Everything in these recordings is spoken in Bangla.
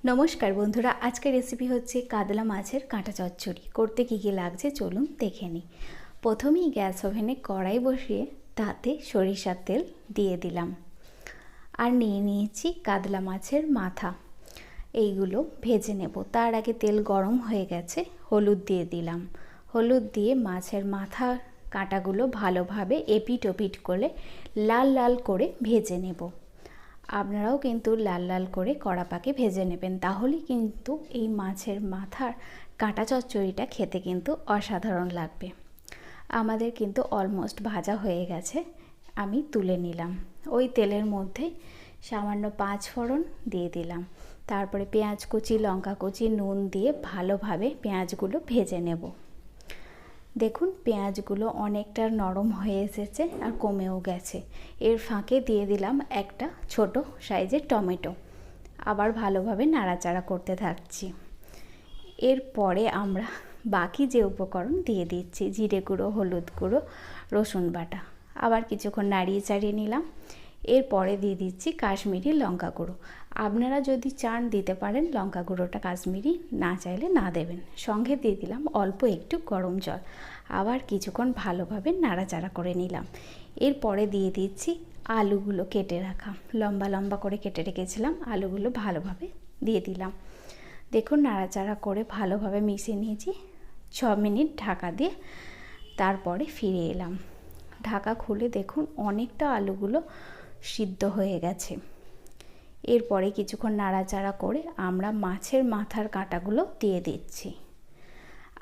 নমস্কার বন্ধুরা, আজকের রেসিপি হচ্ছে কাতলা মাছের কাঁটা চচ্চড়ি। করতে কী কী লাগছে চলুন দেখে নিই। প্রথমেই গ্যাস ওভেনে কড়াই বসিয়ে তাতে সরিষার তেল দিয়ে দিলাম, আর নিয়ে নিয়েছি কাতলা মাছের মাথা। এইগুলো ভেজে নেব। তার আগে তেল গরম হয়ে গেছে, হলুদ দিয়ে দিলাম। হলুদ দিয়ে মাছের মাথা কাঁটাগুলো ভালোভাবে এপিট ওপিট করে লাল লাল করে ভেজে নেব। আপনারাও কিন্তু লাল লাল করে কড়া পাকে ভেজে নেবেন, তাহলেই কিন্তু এই মাছের মাথার কাঁটা চচ্চড়িটা খেতে কিন্তু অসাধারণ লাগবে। আমাদের কিন্তু অলমোস্ট ভাজা হয়ে গেছে, আমি তুলে নিলাম। ওই তেলের মধ্যে সামান্য 5 ফোড়ন দিয়ে দিলাম, তারপরে পেঁয়াজ কুচি, লঙ্কা কুচি, নুন দিয়ে ভালোভাবে পেঁয়াজগুলো ভেজে নেব। দেখুন পেঁয়াজগুলো অনেকটা নরম হয়ে এসেছে আর কমেও গেছে। এর ফাঁকে দিয়ে দিলাম একটা ছোট সাইজের টমেটো। আবার ভালোভাবে নাড়াচাড়া করতে থাকছি। এরপরে আমরা বাকি যে উপকরণ দিয়ে দিচ্ছি, জিরে গুঁড়ো, হলুদ গুঁড়ো, রসুন বাটা। আবার কিছুক্ষণ নাড়িয়ে চাড়িয়ে নিলাম। এরপরে দিয়ে দিচ্ছি কাশ্মীরি লঙ্কা গুঁড়ো। আপনারা যদি চান দিতে পারেন লঙ্কা গুঁড়োটা কাশ্মীরি, না চাইলে না দেবেন। সঙ্গে দিয়ে দিলাম অল্প একটু গরম জল। আবার কিছুক্ষণ ভালোভাবে নাড়াচাড়া করে নিলাম। এরপরে দিয়ে দিচ্ছি আলুগুলো কেটে রাখা, লম্বা লম্বা করে কেটে রেখেছিলাম। আলুগুলো ভালোভাবে দিয়ে দিলাম। দেখুন নাড়াচাড়া করে ভালোভাবে মিশিয়ে নিয়েছি। 6 মিনিট ঢাকা দিয়ে তারপরে ফিরে এলাম। ঢাকা খুলে দেখুন অনেকটা আলুগুলো সিদ্ধ হয়ে গেছে। এরপরে কিছুক্ষণ নাড়াচাড়া করে আমরা মাছের মাথার কাঁটাগুলো দিয়ে দিচ্ছি।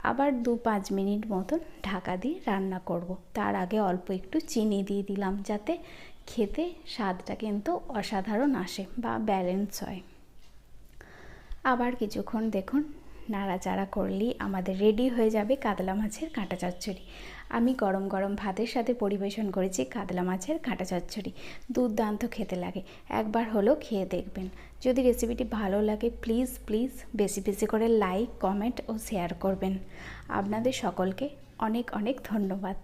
আবার 2-5 মিনিট মতন ঢাকা দিয়ে রান্না করব। তার আগে অল্প একটু চিনি দিয়ে দিলাম, যাতে খেতে স্বাদটা কিন্তু অসাধারণ আসে বা ব্যালেন্স হয়। আবার কিছুক্ষণ দেখুন নাড়াচাড়া করলেই আমাদের রেডি হয়ে যাবে কাতলা মাছের কাঁটা চচ্চড়ি। আমি গরম গরম ভাতের সাথে পরিবেশন করেছি কাতলা মাছের কাঁটা চচ্চড়ি। দুর্দান্ত খেতে লাগে, একবার হলেও খেয়ে দেখবেন। যদি রেসিপিটি ভালো লাগে প্লিজ বেশি বেশি করে লাইক, কমেন্ট ও শেয়ার করবেন। আপনাদের সকলকে অনেক অনেক ধন্যবাদ।